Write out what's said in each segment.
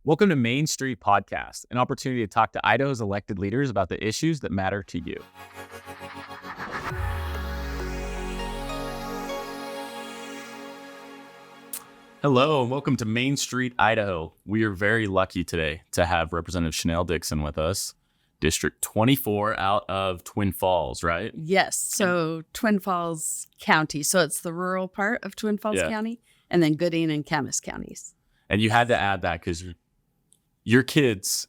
Welcome to Main Street Podcast, an opportunity to talk to Idaho's elected leaders about the issues that matter to you. Hello, and welcome to Main Street, Idaho. We are very lucky today to have Representative Chenele Dixon with us, District 24 out of Twin Falls, right? Yes, so Twin Falls County. So it's the rural part of Twin Falls County, and then Gooding and Camas counties. And you had to add that because your kids,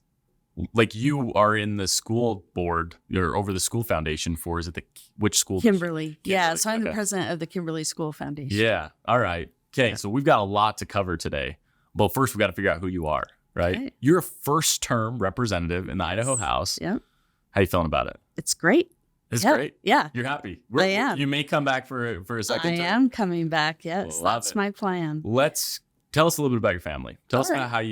like you are in the school board, you're over the school foundation for, is it which school? Kimberly. Yeah, so I'm the president of the Kimberly School Foundation. Yeah, all right. Okay, so we've got a lot to cover today. But first, we got to figure out who you are, right? Okay. You're a first-term representative in the Idaho House. Yep. How you feeling about it? It's great. It's great? Yeah. You're happy? I am. You may come back for a second term? I am coming back, yes. That's my plan. Tell us a little bit about your family. Tell us about how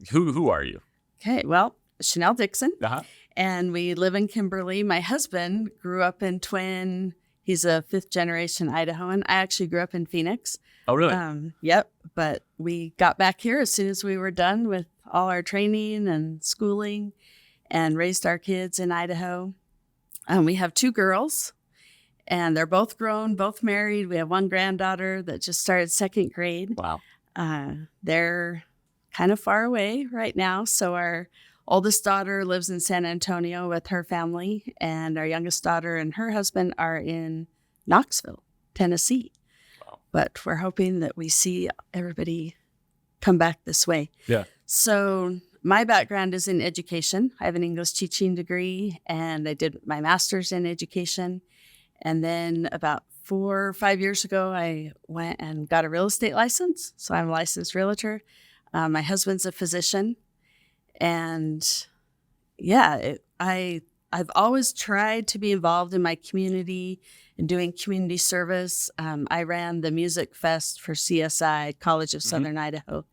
who are you? Okay, well, Chenele Dixon, Uh-huh. and we live in Kimberly. My husband grew up in Twin. He's a fifth-generation Idahoan. I actually grew up in Phoenix. Oh, really? Yep, but we got back here as soon as we were done with all our training and schooling and raised our kids in Idaho. We have two girls, and they're both grown, both married. We have one granddaughter that just started second grade. Wow. They're kind of far away right now. So our oldest daughter lives in San Antonio with her family, and our youngest daughter and her husband are in Knoxville, Tennessee. Wow. But we're hoping that we see everybody come back this way. Yeah. So my background is in education. I have an English teaching degree, and I did my master's in education. And then about 4 or 5 years ago, I went and got a real estate license. So I'm a licensed realtor. My husband's a physician. And I've always tried to be involved in my community and doing community service. I ran the Music Fest for CSI, College of Southern Idaho,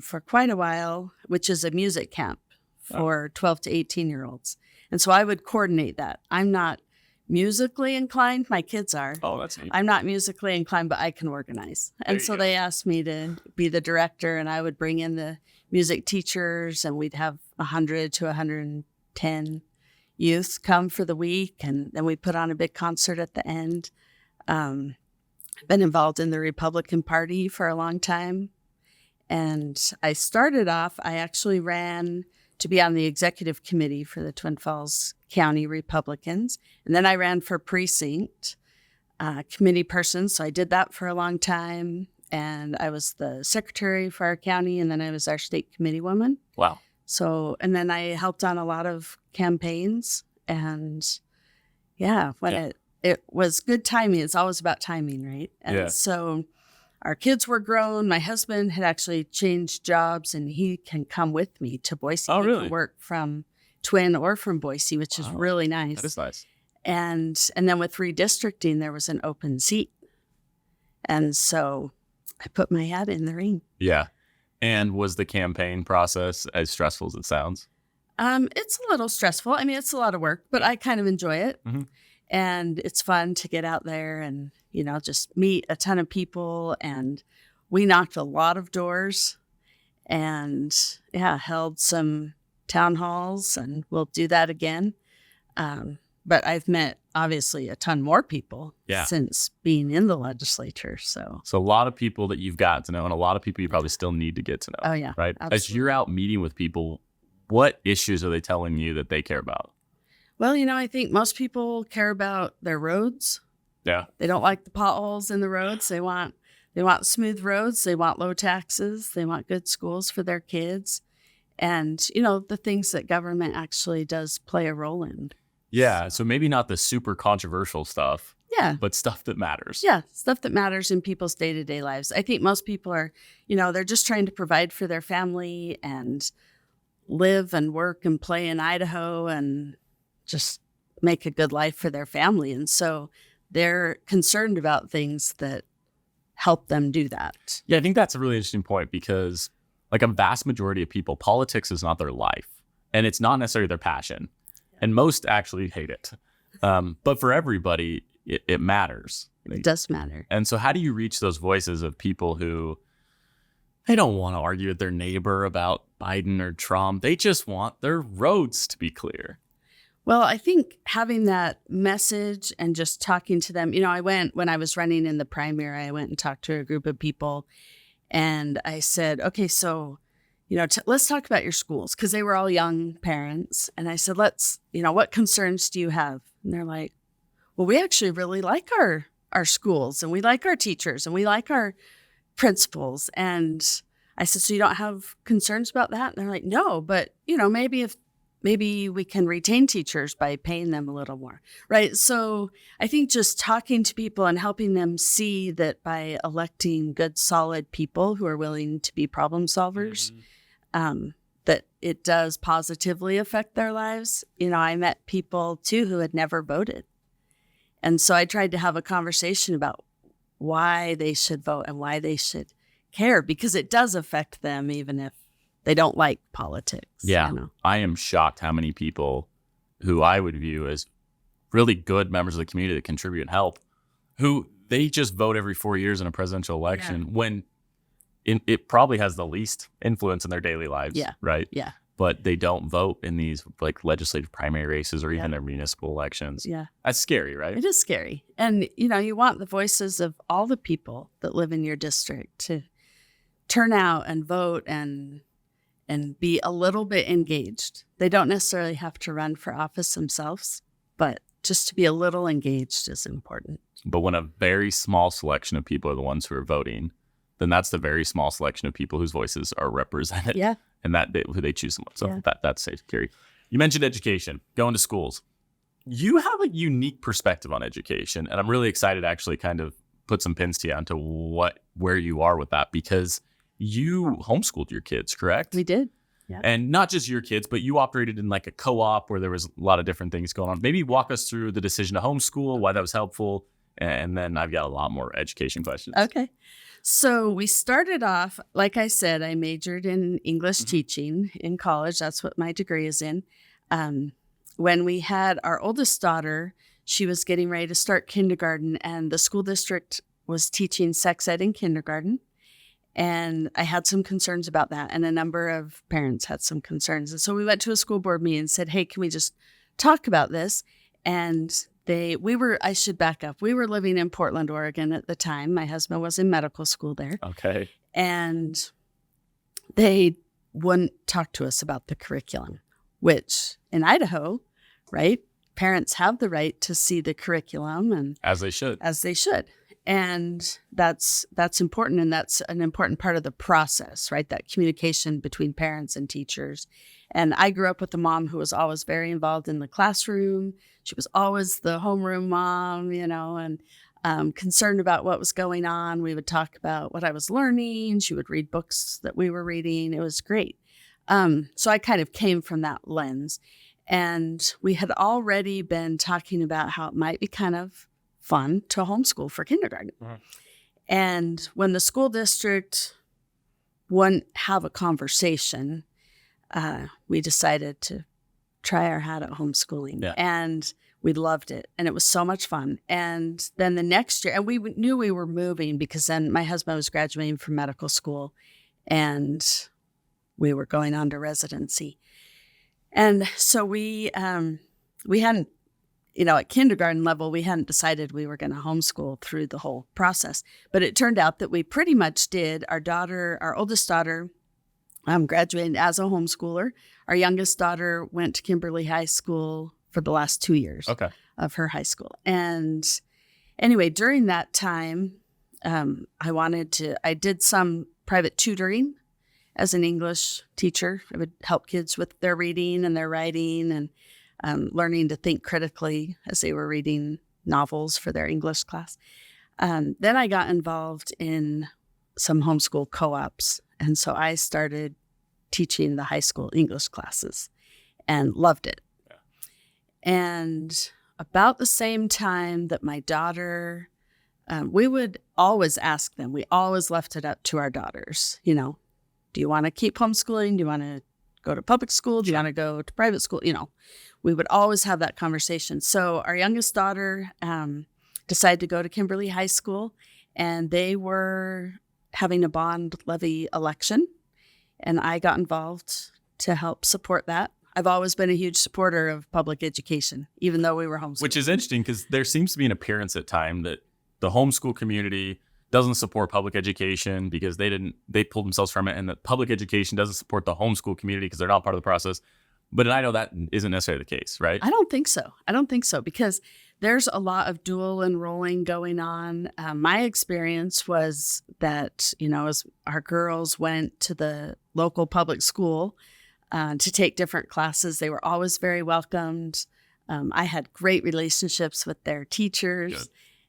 for quite a while, which is a music camp for 12 to 18-year-olds. And so I would coordinate that. I'm not musically inclined. My kids are. Oh, that's neat. I'm not musically inclined, but I can organize. And so they asked me to be the director, and I would bring in the music teachers, and we'd have 100 to 110 youth come for the week, and then we put on a big concert at the end. I've been involved in the Republican Party for a long time. And I started off, I actually ran to be on the executive committee for the Twin Falls County Republicans. And then I ran for precinct committee person. So I did that for a long time. And I was the secretary for our county. And then I was our state committee woman. Wow. So, and then I helped on a lot of campaigns. And it was good timing. It's always about timing, right? And so our kids were grown. My husband had actually changed jobs, and he can come with me to Boise. Oh, really? He can work from Twin or from Boise, which is really nice. That is nice. And then with redistricting, there was an open seat. And so I put my hat in the ring. Yeah. And was the campaign process as stressful as it sounds? It's a little stressful. I mean, it's a lot of work, but I kind of enjoy it. Mm-hmm. And it's fun to get out there and, just meet a ton of people. And we knocked a lot of doors and, held some town halls, and we'll do that again. But I've met, obviously, a ton more people since being in the legislature. So a lot of people that you've got to know, and a lot of people you probably still need to get to know. Oh, yeah. Right? Absolutely. As you're out meeting with people, what issues are they telling you that they care about? Well, I think most people care about their roads. Yeah. They don't like the potholes in the roads. They want smooth roads. They want low taxes. They want good schools for their kids. And, the things that government actually does play a role in. Yeah. So maybe not the super controversial stuff. Yeah. But stuff that matters. Yeah. Stuff that matters in people's day-to-day lives. I think most people are, they're just trying to provide for their family and live and work and play in Idaho and just make a good life for their family. And so they're concerned about things that help them do that. Yeah, I think that's a really interesting point because like a vast majority of people, politics is not their life and it's not necessarily their passion. And most actually hate it. But for everybody, it matters. It does matter. And so how do you reach those voices of people who they don't want to argue with their neighbor about Biden or Trump. They just want their roads to be clear. Well, I think having that message and just talking to them, when I was running in the primary, I went and talked to a group of people and I said, okay, so, let's talk about your schools, because they were all young parents. And I said, what concerns do you have? And they're like, well, we actually really like our schools, and we like our teachers, and we like our principals. And I said, so you don't have concerns about that? And they're like, no, but, maybe we can retain teachers by paying them a little more, right? So I think just talking to people and helping them see that by electing good, solid people who are willing to be problem solvers, that it does positively affect their lives. I met people too who had never voted. And so I tried to have a conversation about why they should vote and why they should care, because it does affect them even if they don't like politics. Yeah. I am shocked how many people who I would view as really good members of the community that contribute and help, who they just vote every 4 years in a presidential election when it probably has the least influence in their daily lives. Yeah. Right. Yeah. But they don't vote in these like legislative primary races or even their municipal elections. Yeah. That's scary, right? It is scary. And, you want the voices of all the people that live in your district to turn out and vote and be a little bit engaged. They don't necessarily have to run for office themselves, but just to be a little engaged is important. But when a very small selection of people are the ones who are voting, then that's the very small selection of people whose voices are represented. Yeah. And who they choose. So that's safe, Carrie. You mentioned education, going to schools. You have a unique perspective on education, and I'm really excited to actually kind of put some pins to you onto where you are with that, because you homeschooled your kids, correct? We did. Yeah. And not just your kids, but you operated in like a co-op where there was a lot of different things going on. Maybe walk us through the decision to homeschool, why that was helpful, and then I've got a lot more education questions. Okay. So we started off, like I said, I majored in English teaching in college. That's what my degree is in. When we had our oldest daughter, she was getting ready to start kindergarten, and the school district was teaching sex ed in kindergarten. And I had some concerns about that, and a number of parents had some concerns. And so we went to a school board meeting and said, hey, can we just talk about this? And I should back up. We were living in Portland, Oregon at the time. My husband was in medical school there. Okay. And they wouldn't talk to us about the curriculum, which in Idaho, right, parents have the right to see the curriculum, and as they should. And that's important. And that's an important part of the process, right? That communication between parents and teachers. And I grew up with a mom who was always very involved in the classroom. She was always the homeroom mom, and concerned about what was going on. We would talk about what I was learning. She would read books that we were reading. It was great. So I kind of came from that lens. And we had already been talking about how it might be kind of fun to homeschool for kindergarten. Mm-hmm. And when the school district wouldn't have a conversation, we decided to try our hat at homeschooling. Yeah. And we loved it. And it was so much fun. And then the next year, and we knew we were moving because then my husband was graduating from medical school and we were going on to residency. And so we hadn't, at kindergarten level, we hadn't decided we were going to homeschool through the whole process. But it turned out that we pretty much did. Our oldest daughter, graduated as a homeschooler. Our youngest daughter went to Kimberly High School for the last 2 years of her high school. And anyway, during that time, I did some private tutoring as an English teacher. I would help kids with their reading and their writing and learning to think critically as they were reading novels for their English class. Then I got involved in some homeschool co-ops. And so I started teaching the high school English classes and loved it. Yeah. And about the same time that my daughter, we would always ask them, we always left it up to our daughters, do you want to keep homeschooling? Do you want to go to public school? Do you want to go to private school? We would always have that conversation. So our youngest daughter decided to go to Kimberly High School, and they were having a bond levy election. and I got involved to help support that. I've always been a huge supporter of public education, even though we were homeschooled. Which is interesting because there seems to be an appearance at time that the homeschool community doesn't support public education because they pulled themselves from it, and that public education doesn't support the homeschool community because they're not part of the process. But I know that isn't necessarily the case, right? I don't think so because there's a lot of dual enrolling going on. My experience was that, as our girls went to the local public school to take different classes, they were always very welcomed. I had great relationships with their teachers. Good.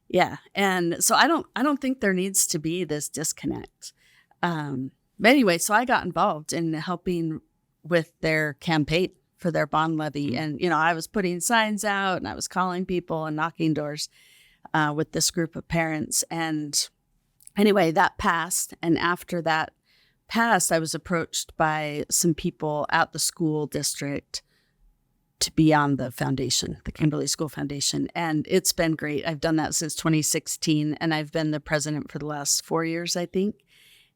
Yeah. And so I don't think there needs to be this disconnect. But anyway, so I got involved in helping with their campaign for their bond levy. And, I was putting signs out and I was calling people and knocking doors with this group of parents. And anyway, that passed. And after that passed, I was approached by some people at the school district to be on the foundation, the Kimberly School Foundation. And it's been great. I've done that since 2016, and I've been the president for the last 4 years, I think.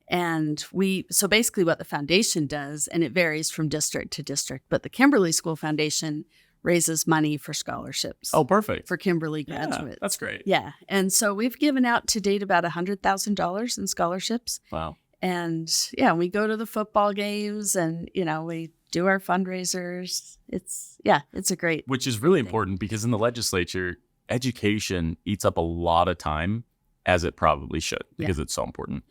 And so basically what the foundation does, and it varies from district to district, but the Kimberly School Foundation raises money for scholarships. Oh, perfect. For Kimberly graduates. Yeah, that's great. Yeah. And so we've given out to date about $100,000 in scholarships. Wow. And yeah, we go to the football games and, we do our fundraisers. It's a great. Which is really important because in the legislature, education eats up a lot of time, as it probably should, because it's so important.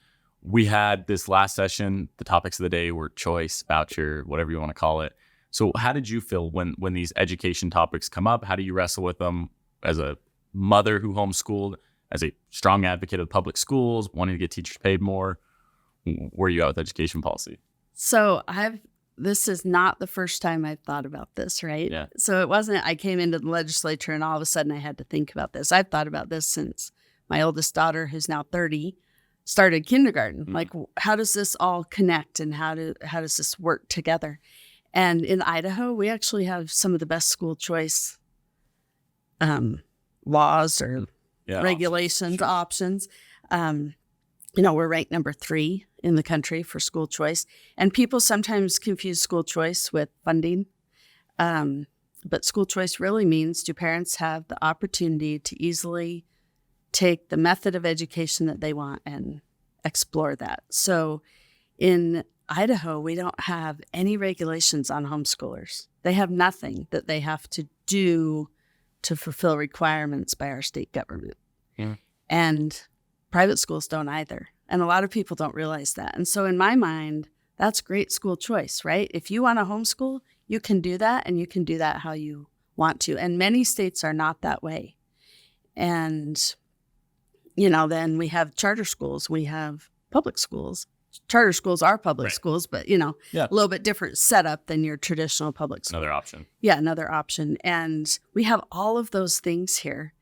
We had this last session, the topics of the day were choice, voucher, whatever you want to call it. So how did you feel when these education topics come up? How do you wrestle with them as a mother who homeschooled, as a strong advocate of public schools, wanting to get teachers paid more? Where are you at with education policy? So this is not the first time I've thought about this, right? Yeah. So it wasn't, I came into the legislature and all of a sudden I had to think about this. I've thought about this since my oldest daughter, who's now 30, started kindergarten. Like, how does this all connect and how does this work together? And in Idaho, we actually have some of the best school choice laws or regulations, options. We're ranked number 3 in the country for school choice. And people sometimes confuse school choice with funding. But school choice really means, do parents have the opportunity to easily take the method of education that they want and explore that? So in Idaho, we don't have any regulations on homeschoolers. They have nothing that they have to do to fulfill requirements by our state government. Yeah. And private schools don't either. And a lot of people don't realize that. And so in my mind, that's great school choice, right? If you want to homeschool, you can do that, and you can do that how you want to. And many states are not that way. And, then we have charter schools, we have public schools. Charter schools are public schools, but, a little bit different setup than your traditional public school. Another option. Yeah, another option. And we have all of those things here.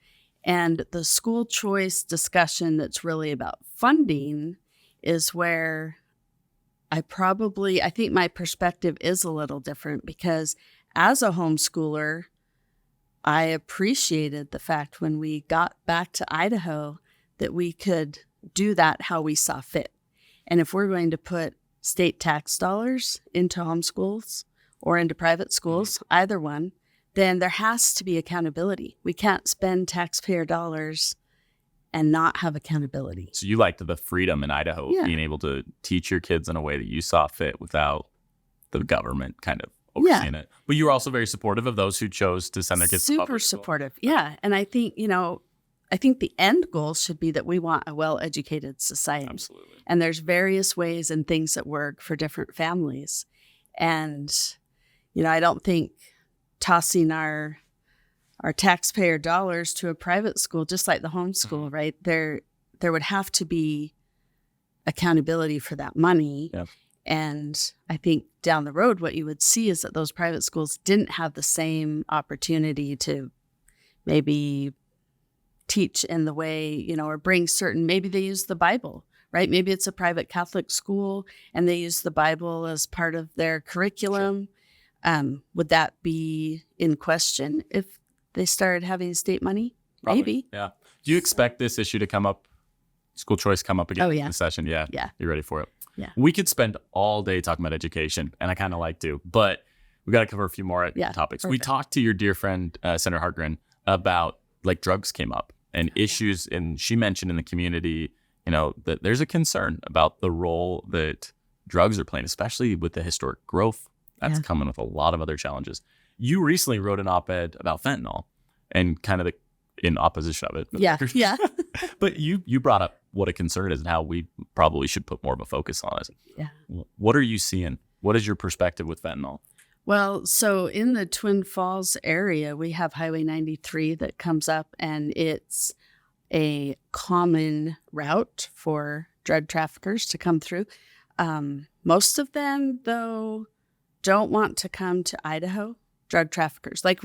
And the school choice discussion that's really about funding is where I think my perspective is a little different, because as a homeschooler, I appreciated the fact when we got back to Idaho that we could do that how we saw fit. And if we're going to put state tax dollars into homeschools or into private schools, either one, then there has to be accountability. We can't spend taxpayer dollars and not have accountability. So you liked the freedom in Idaho, being able to teach your kids in a way that you saw fit without the government kind of overseeing it. But you were also very supportive of those who chose to send their kids to public school. Super supportive. Yeah. And I think, I think the end goal should be that we want a well-educated society. Absolutely. And there's various ways and things that work for different families. And, I don't think tossing our taxpayer dollars to a private school, just like the homeschool, right? There would have to be accountability for that money. Yep. And I think down the road, what you would see is that those private schools didn't have the same opportunity to maybe teach in the way, or bring certain, maybe they use the Bible, right? Maybe it's a private Catholic school and they use the Bible as part of their curriculum. Sure. Would that be in question if they started having state money? Probably. Maybe. Yeah. Do you expect this issue to come up, school choice come up again in the session? Yeah. Yeah. You ready for it? Yeah. We could spend all day talking about education, and I kind of like to, but we got to cover a few more topics. Perfect. We talked to your dear friend, Senator Hartgren, about like drugs came up and issues, and she mentioned in the community, that there's a concern about the role that drugs are playing, especially with the historic growth that's coming with a lot of other challenges. You recently wrote an op-ed about fentanyl and kind of in opposition of it. Yeah. But you brought up what a concern is and how we probably should put more of a focus on it. Yeah. What are you seeing? What is your perspective with fentanyl? Well, so in the Twin Falls area, we have Highway 93 that comes up, and it's a common route for drug traffickers to come through. Most of them, though, don't want to come to Idaho, drug traffickers. Like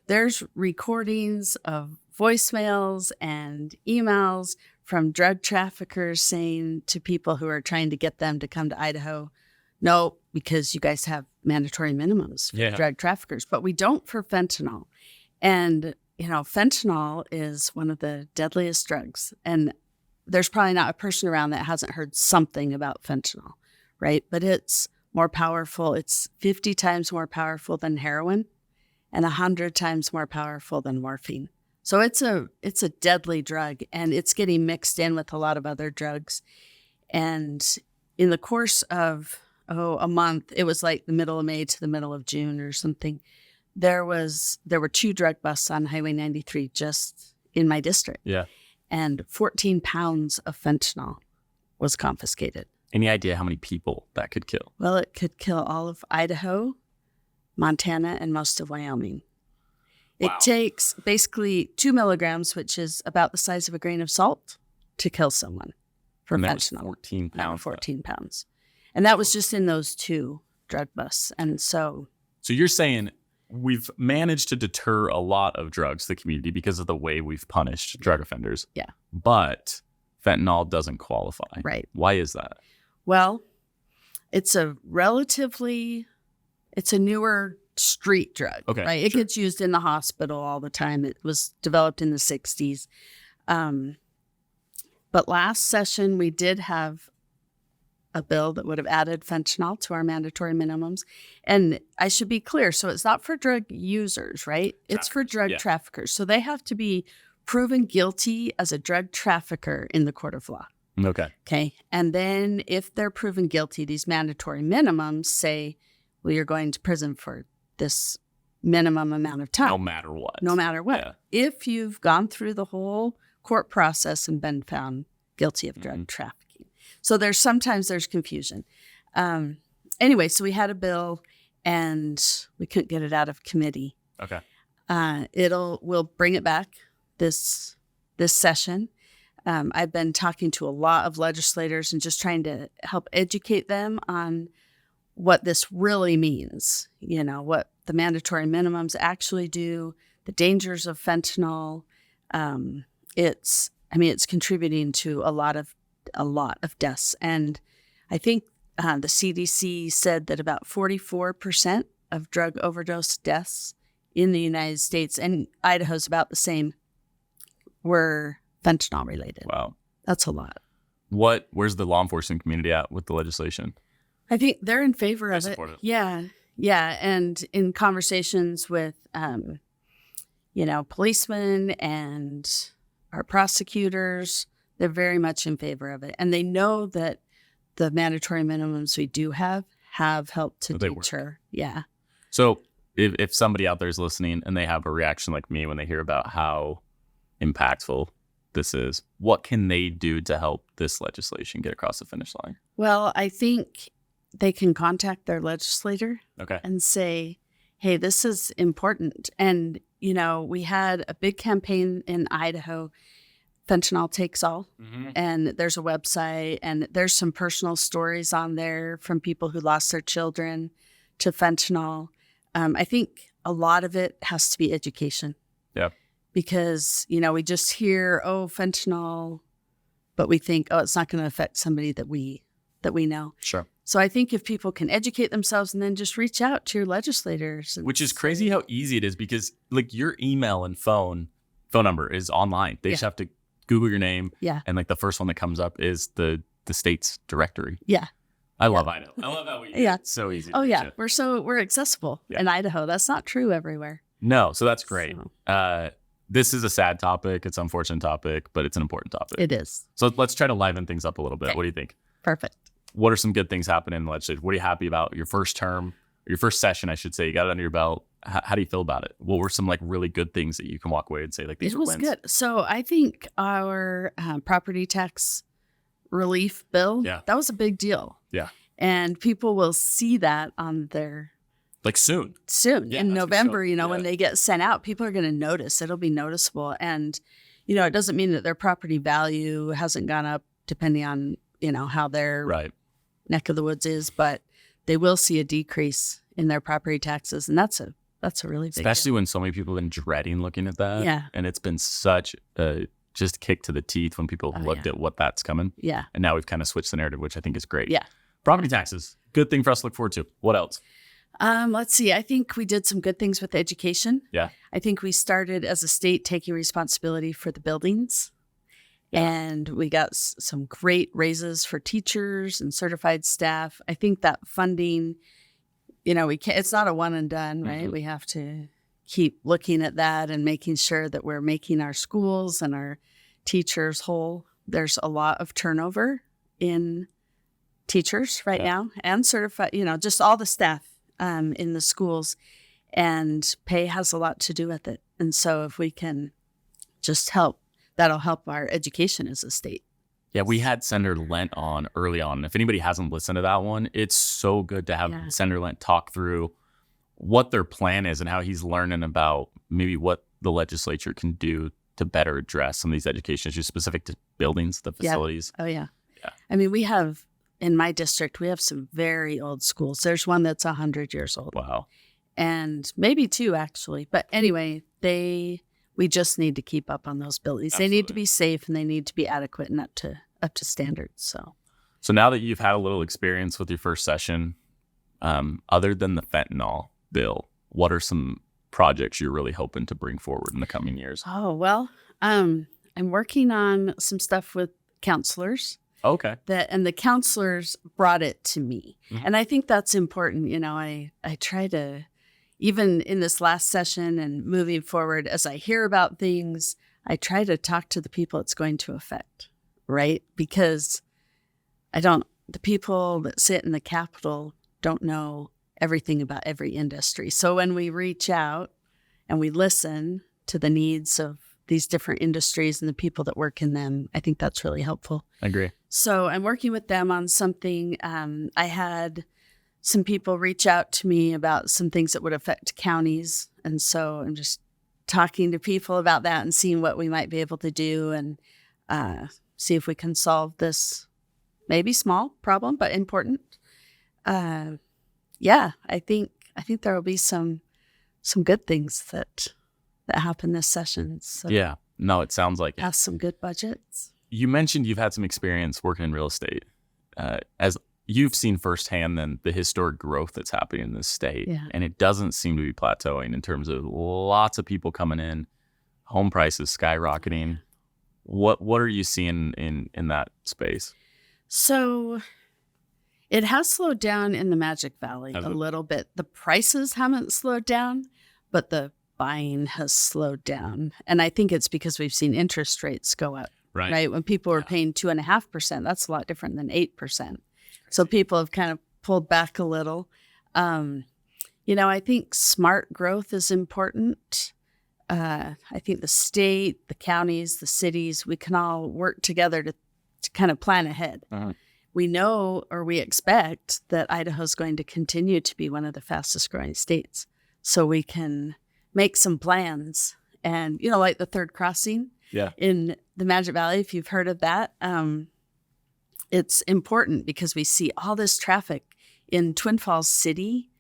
there's recordings of voicemails and emails from drug traffickers saying to people who are trying to get them to come to Idaho, no, because you guys have mandatory minimums for drug traffickers, but we don't for fentanyl. And, fentanyl is one of the deadliest drugs. And there's probably not a person around that hasn't heard something about fentanyl, right? But it's more powerful. It's 50 times more powerful than heroin and 100 times more powerful than morphine. So it's a deadly drug, and it's getting mixed in with a lot of other drugs. And in the course of a month, it was like the middle of May to the middle of June or something, there were 2 drug busts on Highway 93 just in my district. Yeah. And 14 pounds of fentanyl was confiscated. Any idea how many people that could kill? Well, it could kill all of Idaho, Montana, and most of Wyoming. Wow. It takes basically 2 milligrams, which is about the size of a grain of salt, to kill someone for and that fentanyl. Was 14 pounds. 14 pounds. And that was just in those 2 drug busts. And so you're saying we've managed to deter a lot of drugs to the community because of the way we've punished drug offenders. Yeah. But fentanyl doesn't qualify. Right. Why is that? Well, it's a newer street drug. Okay. Right. It gets used in the hospital all the time. It was developed in the 60s. But last session, we did have a bill that would have added fentanyl to our mandatory minimums. And I should be clear. So it's not for drug users, right? It's for drug traffickers. So they have to be proven guilty as a drug trafficker in the court of law. Okay. And then if they're proven guilty, these mandatory minimums say, well, you're going to prison for this minimum amount of time. No matter what. Yeah. If you've gone through the whole court process and been found guilty of drug trafficking. So sometimes there's confusion. Anyway, so we had a bill and we couldn't get it out of committee. Okay. We'll bring it back this session. I've been talking to a lot of legislators and just trying to help educate them on what this really means, what the mandatory minimums actually do, the dangers of fentanyl. It's contributing to a lot of deaths. And I think the CDC said that about 44% of drug overdose deaths in the United States, and Idaho's about the same, were fentanyl related. Wow. That's a lot. Where's the law enforcement community at with the legislation? I think they're in favor of it. Support it. Yeah. Yeah. And in conversations with, policemen and our prosecutors, they're very much in favor of it. And they know that the mandatory minimums we do have helped to deter. Yeah. So if somebody out there is listening and they have a reaction like me when they hear about how impactful this is, what can they do to help this legislation get across the finish line? Well, I think they can contact their legislator and say, hey, this is important. And, we had a big campaign in Idaho, Fentanyl Takes All. Mm-hmm. And there's a website and there's some personal stories on there from people who lost their children to fentanyl. I think a lot of it has to be education. Yeah. Because, we just hear, fentanyl, but we think, it's not going to affect somebody that we know. Sure. So I think if people can educate themselves and then just reach out to your legislators. Which is crazy how easy it is because like your email and phone number is online. They just have to Google your name. Yeah. And like the first one that comes up is the the state's directory. Yeah. I love Idaho. I love how we it's so easy. Oh to yeah. reach We're accessible in Idaho. That's not true everywhere. No, so that's great. So. This is a sad topic. It's an unfortunate topic, but it's an important topic. It is. So let's try to liven things up a little bit. Okay. What do you think? Perfect. What are some good things happening in the legislature? What are you happy about? Your first term, your first session, I should say. You got it under your belt. How do you feel about it? What were some like really good things that you can walk away and say like these It were was wins? good. So I think our property tax relief bill, that was a big deal. Yeah. And people will see that on their Like soon. in November, sure. when they get sent out, people are going to notice. It'll be noticeable. And, it doesn't mean that their property value hasn't gone up depending on, how their neck of the woods is, but they will see a decrease in their property taxes. And that's a really big Especially deal. when so many people have been dreading looking at that. Yeah. And it's been such a just kick to the teeth when people have looked at what that's coming. Yeah. And now we've kind of switched the narrative, which I think is great. Yeah. Property taxes. Good thing for us to look forward to. What else? Let's see. I think we did some good things with education. Yeah. I think we started as a state taking responsibility for the buildings. And we got some great raises for teachers and certified staff. I think that funding, it's not a one and done, right? Mm-hmm. We have to keep looking at that and making sure that we're making our schools and our teachers whole. There's a lot of turnover in teachers right now and certified, just all the staff in the schools, and pay has a lot to do with it. And so if we can just help, that'll help our education as a state. Yeah, we had Senator Lent on early on. If anybody hasn't listened to that one, it's so good to have Senator Lent talk through what their plan is and how he's learning about maybe what the legislature can do to better address some of these education issues specific to buildings, the facilities. Oh, yeah. I mean, in my district, we have some very old schools. There's one that's 100 years old. Wow. And maybe two, actually. But anyway, we just need to keep up on those buildings. Absolutely. They need to be safe and they need to be adequate and up to standards. So now that you've had a little experience with your first session, other than the fentanyl bill, what are some projects you're really hoping to bring forward in the coming years? Oh, well, I'm working on some stuff with counselors. Okay. And the counselors brought it to me. Mm-hmm. And I think that's important. I try to, even in this last session and moving forward, as I hear about things, I try to talk to the people it's going to affect, right? Because the people that sit in the Capitol don't know everything about every industry. So when we reach out and we listen to the needs of these different industries and the people that work in them, I think that's really helpful. I agree. So I'm working with them on something. I had some people reach out to me about some things that would affect counties. And so I'm just talking to people about that and seeing what we might be able to do and see if we can solve this maybe small problem, but important. I think there will be some good things that happen this session. So yeah. No, it sounds like it. Pass some good budgets. You mentioned you've had some experience working in real estate. As you've seen firsthand then the historic growth that's happening in this state. Yeah. And it doesn't seem to be plateauing in terms of lots of people coming in, home prices skyrocketing. What are you seeing in that space? So it has slowed down in the Magic Valley a little bit. The prices haven't slowed down, but the buying has slowed down. And I think it's because we've seen interest rates go up. Right? When people were paying 2.5%, that's a lot different than 8%. So people have kind of pulled back a little. I think smart growth is important. I think the state, the counties, the cities, we can all work together to kind of plan ahead. Uh-huh. We know, or we expect, that Idaho is going to continue to be one of the fastest growing states. So we can make some plans. And, like the third crossing in the Magic Valley, if you've heard of that, it's important because we see all this traffic. In Twin Falls City,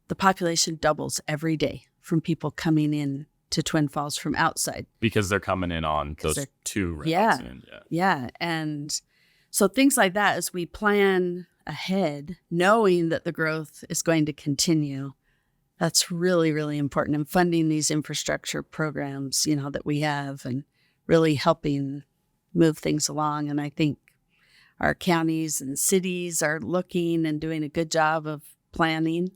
the population doubles every day from people coming in to Twin Falls from outside. Because they're coming in on those two routes. Yeah. And so things like that, as we plan ahead, knowing that the growth is going to continue, that's really, really important. And funding these infrastructure programs, that we have and really helping move things along. And I think our counties and cities are looking and doing a good job of planning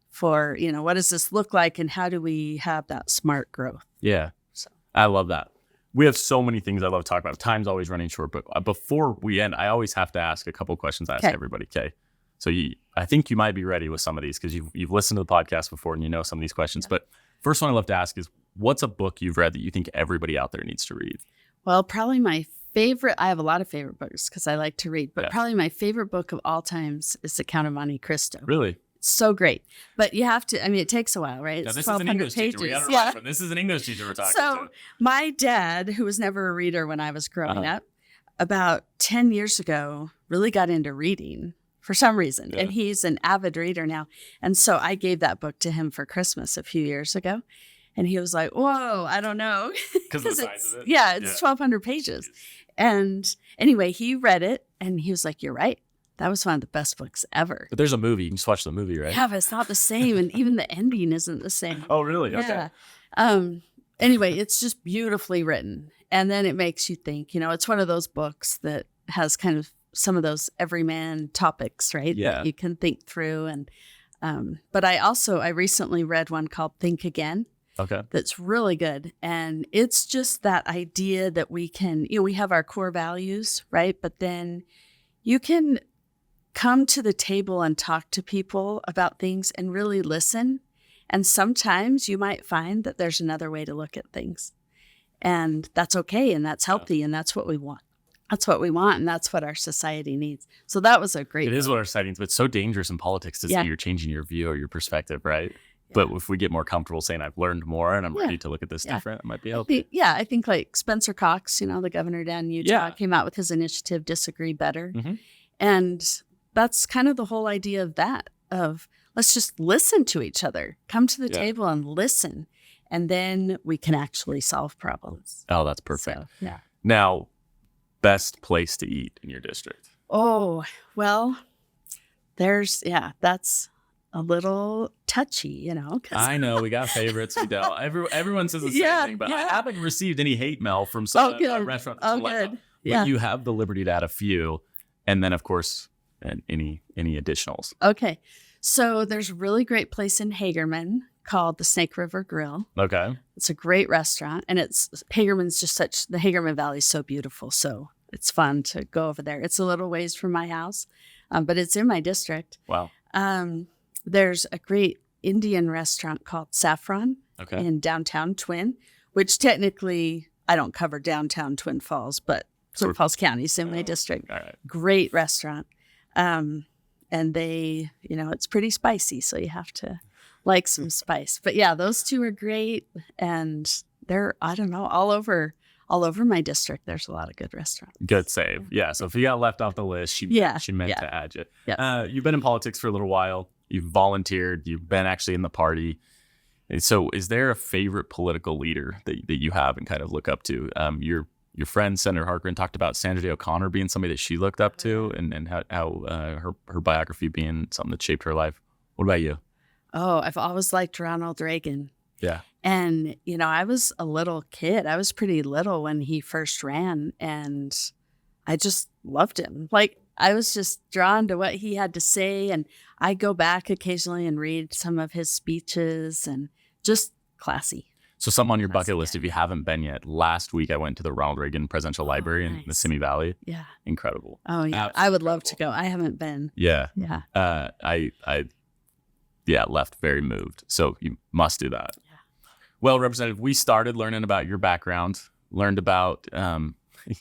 for, what does this look like and how do we have that smart growth? Yeah. So I love that. We have so many things I love to talk about. Time's always running short, but before we end, I always have to ask a couple questions I ask everybody, okay? So I think you might be ready with some of these because you've listened to the podcast before and you know some of these questions. But first one I love to ask is, what's a book you've read that you think everybody out there needs to read? Well, probably my favorite, I have a lot of favorite books because I like to read, but probably my favorite book of all times is The Count of Monte Cristo. Really? So great. But you have to, it takes a while, right? Now, It's this is an English teacher. We gotta remember, this is an English teacher we're talking to. My dad, who was never a reader when I was growing up, about 10 years ago, really got into reading for some reason. And he's an avid reader now. And so I gave that book to him for Christmas a few years ago. And he was like, whoa, I don't know. Because of the size of it? Yeah, it's 1,200 pages. And anyway, he read it and he was like, you're right. That was one of the best books ever. But there's a movie. You can just watch the movie, right? Yeah, but it's not the same. And even the ending isn't the same. Oh, really? Yeah. Okay. Anyway, it's just beautifully written. And then it makes you think, it's one of those books that has kind of some of those everyman topics, right? Yeah. That you can think through. And but I recently read one called Think Again. Okay. That's really good. And it's just that idea that we can, we have our core values, right? But then you can come to the table and talk to people about things and really listen. And sometimes you might find that there's another way to look at things. And that's okay. And that's healthy. And that's what we want. That's what we want. And that's what our society needs. So that was a great book. It is what our society needs, but it's so dangerous in politics to say you're changing your view or your perspective, right? But if we get more comfortable saying I've learned more and I'm ready to look at this different, it might be helpful. I think like Spencer Cox, the governor down in Utah, came out with his initiative, Disagree Better. Mm-hmm. And that's kind of the whole idea of that, of let's just listen to each other, come to the table and listen. And then we can actually solve problems. Oh, that's perfect. So, yeah. Now, best place to eat in your district? Oh, well, that's a little touchy, 'cause I know we got favorites. We don't. Everyone says the same thing, but I haven't received any hate mail from some restaurant. Oh, good. But you have the liberty to add a few, and then of course, any additionals. Okay, so there's a really great place in Hagerman called the Snake River Grill. Okay, it's a great restaurant, and Hagerman's the Hagerman Valley is so beautiful, so it's fun to go over there. It's a little ways from my house, but it's in my district. Wow. There's a great Indian restaurant called Saffron in downtown Twin, which technically I don't cover downtown Twin Falls, but Twin Falls County is in my district. All right. Great restaurant. And they, it's pretty spicy, so you have to like some spice. But yeah, those two are great. And they're, I don't know, all over my district, there's a lot of good restaurants. Good save. Yeah. So if you got left off the list, she meant to add you. Yeah. You've been in politics for a little while. You've volunteered. You've been actually in the party. So is there a favorite political leader that you have and kind of look up to? Your friend, Senator Harkren, talked about Sandra Day O'Connor being somebody that she looked up to and how her biography being something that shaped her life. What about you? Oh, I've always liked Ronald Reagan. Yeah. And, I was a little kid. I was pretty little when he first ran, and I just loved him. Like, I was just drawn to what he had to say, and I go back occasionally and read some of his speeches, and just classy. So something on your bucket list, if you haven't been yet. Last week, I went to the Ronald Reagan Presidential Library in the Simi Valley. Yeah. Incredible. Oh, yeah. Absolutely I would love to go. I haven't been. Yeah. Yeah. I left very moved. So you must do that. Yeah. Well, Representative, we started learning about your background, learned about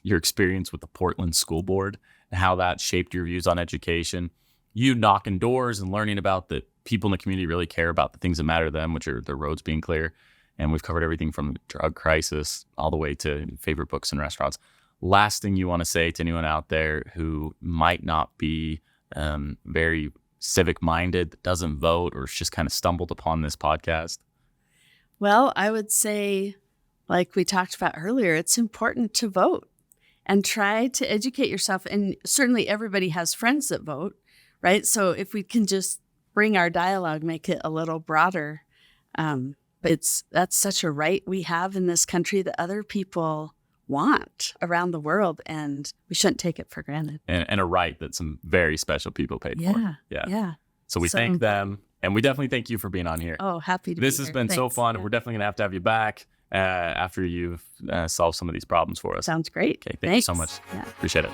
your experience with the Portland School Board and how that shaped your views on education. You knocking doors and learning about the people in the community really care about the things that matter to them, which are the roads being clear. And we've covered everything from the drug crisis all the way to favorite books and restaurants. Last thing you want to say to anyone out there who might not be very civic-minded, that doesn't vote, or just kind of stumbled upon this podcast? Well, I would say, like we talked about earlier, it's important to vote and try to educate yourself. And certainly everybody has friends that vote, right? So if we can just bring our dialogue, make it a little broader, but that's such a right we have in this country that other people want around the world, and we shouldn't take it for granted. And a right that some very special people paid for. Yeah. So we thank them, and we definitely thank you for being on here. Oh, happy to This be has here. been so Thanks. fun. Yeah. We're definitely going to have you back after you've solved some of these problems for us. Sounds great. Okay, thank you so much. Yeah. Appreciate it.